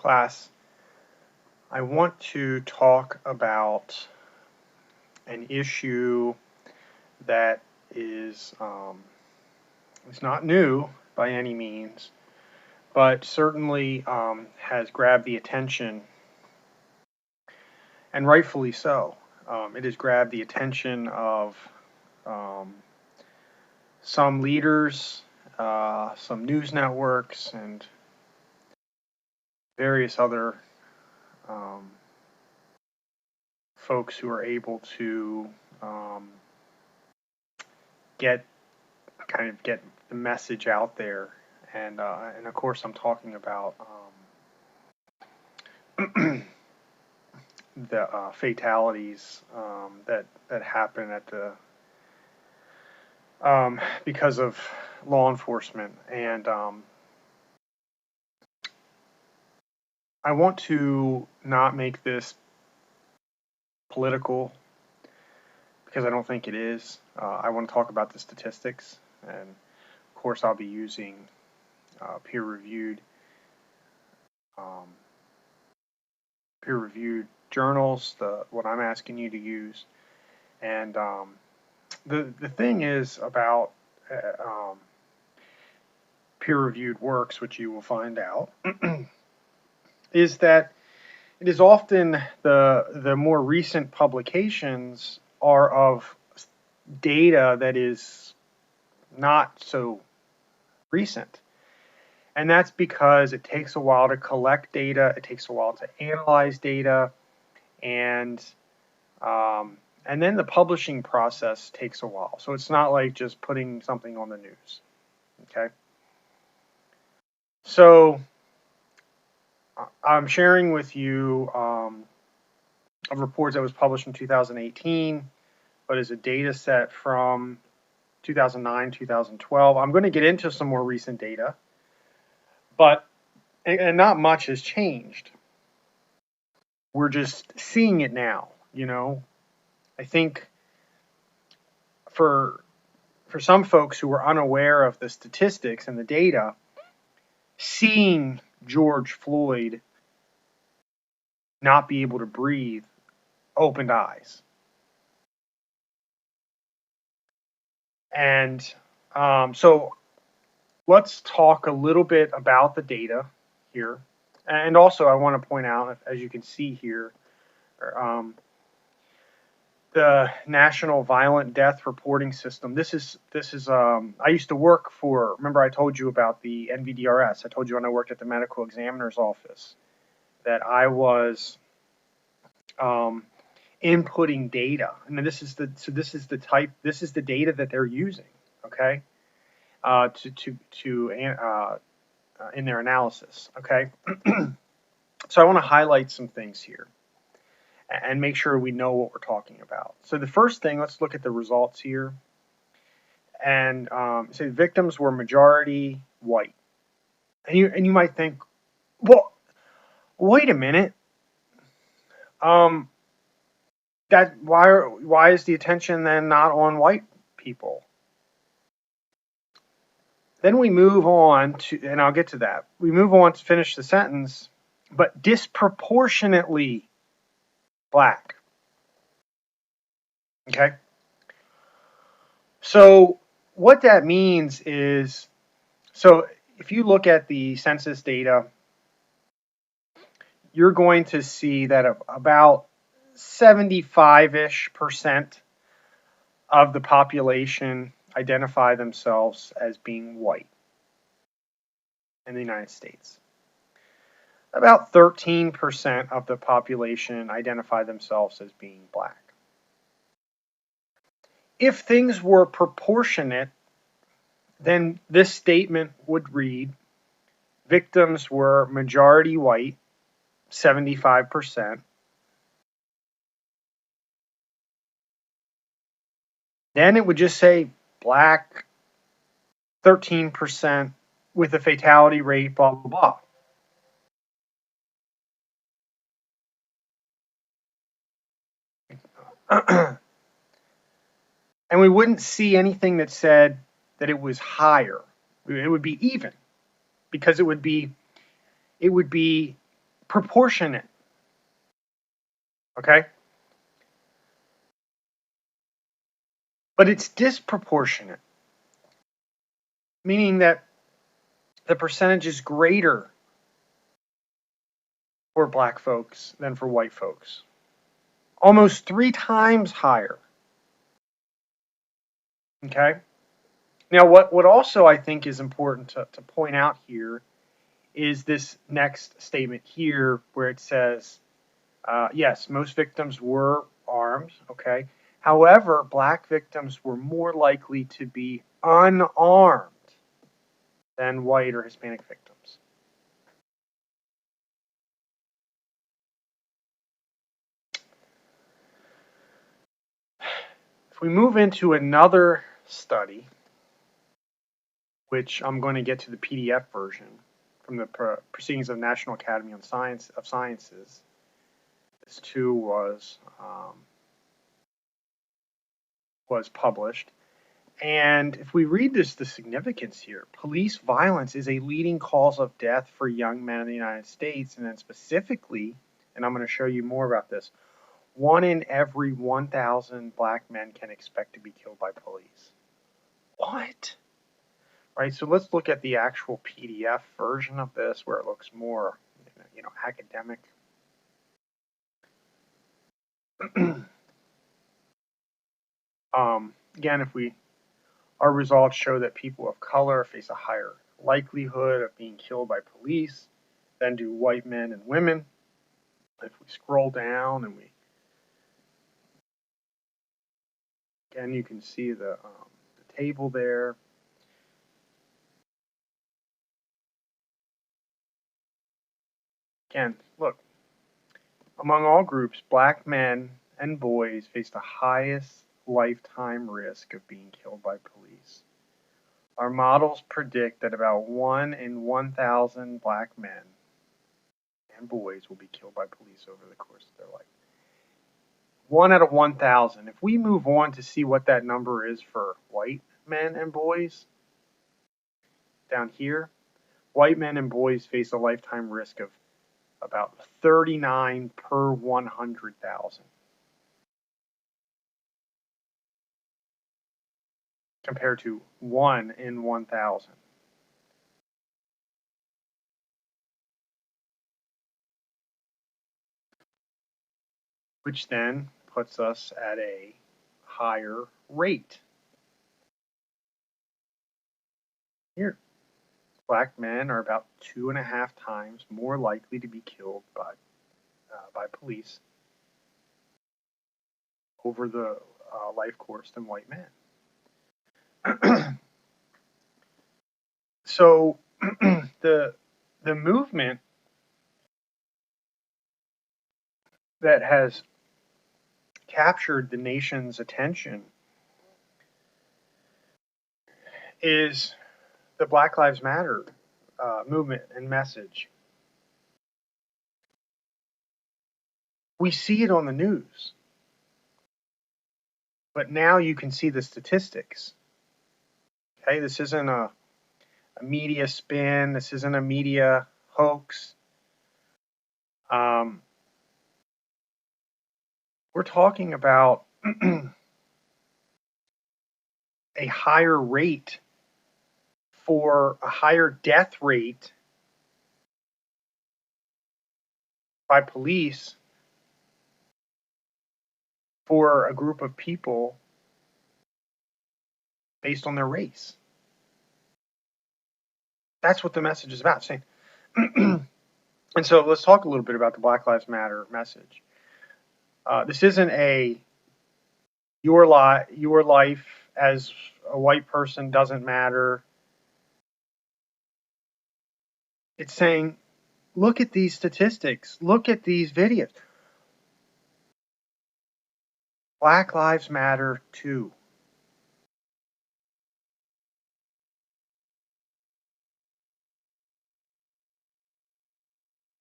class, I want to talk about an issue that is it's not new by any means, but certainly has grabbed the attention, and rightfully so. It has grabbed the attention of um, some leaders, some news networks, and various other um, folks who are able to um, get get the message out there. And of course, I'm talking about the fatalities that happen at the because of law enforcement. And I want to not make this political because I don't think it is. I want to talk about the statistics, and of course, I'll be using peer-reviewed um, peer-reviewed journals. What I'm asking you to use, and the thing is about peer-reviewed works, which you will find out, is that it is often the more recent publications are of data that is not so recent. And that's because it takes a while to collect data, it takes a while to analyze data, and um, and then the publishing process takes a while. So it's not like just putting something on the news. Okay. So I'm sharing with you a report that was published in 2018, but is a data set from 2009, 2012. I'm going to get into some more recent data, but and not much has changed. We're just seeing it now, you know. I think for some folks who were unaware of the statistics and the data, seeing George Floyd not be able to breathe opened eyes. And so let's talk a little bit about the data here. And also, I want to point out, as you can see here, the National Violent Death Reporting System. This is I used to work for. Remember, I told you about the NVDRS. I told you when I worked at the medical examiner's office that I was inputting data, and this is the data that they're using. Okay, in their analysis. Okay, so I want to highlight some things here and make sure we know what we're talking about. So the first thing, let's look at the results here. And say victims were majority white. And you might think, well, wait a minute. That why is the attention then not on white people? Then we move on to, and I'll get to that. We move on to finish the sentence, but disproportionately black. Okay. So what that means is, so if you look at the census data, you're going to see that about 75-ish% of the population identify themselves as being white in the United States. About 13% of the population identify themselves as being black. If things were proportionate, then this statement would read, victims were majority white, 75%. Then it would just say black, 13%, with a fatality rate, blah, blah, blah. And we wouldn't see anything that said that it was higher. It would be even, because it would be proportionate. Okay? But it's disproportionate, meaning that the percentage is greater for black folks than for white folks. Almost 3 times higher. Okay? Now, what also I think is important to point out here is this next statement here where it says, yes, most victims were armed, okay? However, black victims were more likely to be unarmed than white or Hispanic victims. If we move into another study, which I'm going to get to the PDF version from the Proceedings of the National Academy of Sciences, this too was published. And if we read the significance here, police violence is a leading cause of death for young men in the United States, and then specifically, and I'm going to show you more about this, 1 in every 1,000 black men can expect to be killed by police. What? Right, so let's look at the actual PDF version of this where it looks more, academic. Again, our results show that people of color face a higher likelihood of being killed by police than do white men and women. If we scroll down and again, you can see the table there. Again, look, among all groups, black men and boys face the highest lifetime risk of being killed by police. Our models predict that about 1 in 1,000 black men and boys will be killed by police over the course of their life. 1 out of 1,000. If we move on to see what that number is for white men and boys, down here, white men and boys face a lifetime risk of about 39 per 100,000. Compared to 1 in 1,000. Which then puts us at a higher rate. Here, black men are about 2.5 times more likely to be killed by police over the life course than white men. So the movement that has captured the nation's attention is the Black Lives Matter movement and message. We see it on the news, but now you can see the statistics. Okay, this isn't a media spin. This isn't a media hoax. We're talking about a higher rate for a higher death rate by police for a group of people based on their race. That's what the message is about, saying. And so let's talk a little bit about the Black Lives Matter message. This isn't a your life as a white person doesn't matter. It's saying, look at these statistics. Look at these videos. Black Lives Matter too.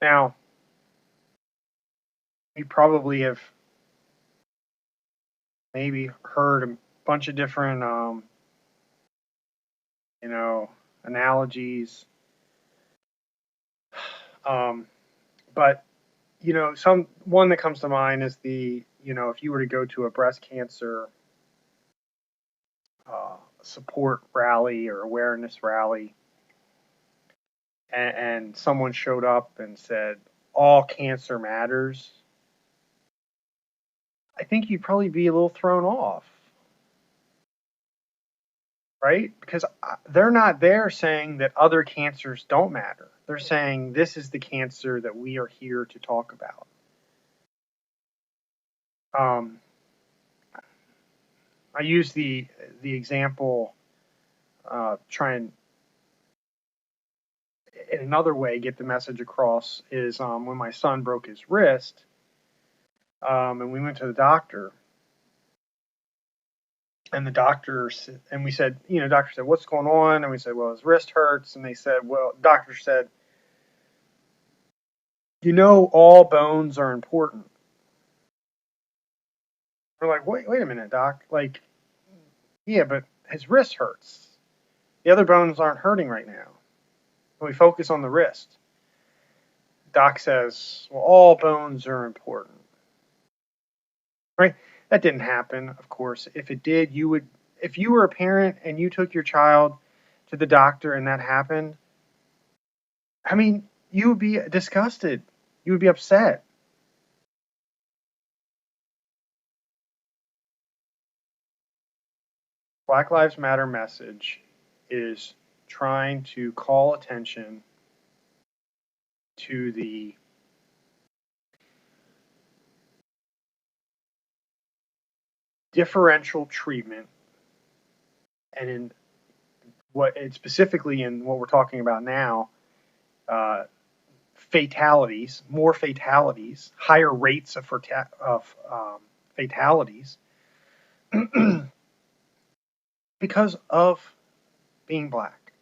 Now, you probably have maybe heard a bunch of different, analogies. But one that comes to mind is if you were to go to a breast cancer support rally or awareness rally, and someone showed up and said all cancer matters, I think you'd probably be a little thrown off, right? Because they're not there saying that other cancers don't matter. They're saying this is the cancer that we are here to talk about. I use the example, try and in another way get the message across is when my son broke his wrist, and we went to the doctor, and we said, doctor said, what's going on? And we said, well, his wrist hurts. And they said, well, doctor said, all bones are important. We're like, wait a minute, doc. Like, yeah, but his wrist hurts. The other bones aren't hurting right now. And we focus on the wrist. Doc says, well, all bones are important. Right? That didn't happen, of course. If it did, if you were a parent and you took your child to the doctor and that happened, I mean, you would be disgusted. You would be upset. Black Lives Matter message is trying to call attention to the differential treatment, and specifically in what we're talking about now, more fatalities, higher rates of fatalities because of being black.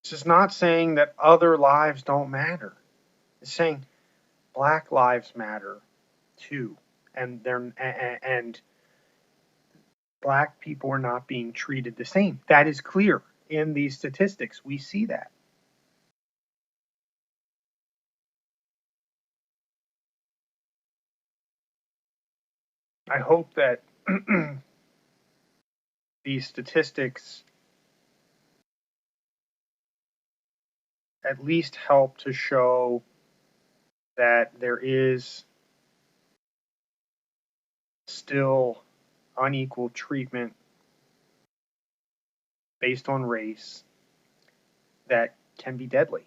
This is not saying that other lives don't matter. It's saying black lives matter too, and black people are not being treated the same. That is clear in these statistics. We see that. I hope that these statistics at least help to show that there is still unequal treatment based on race that can be deadly.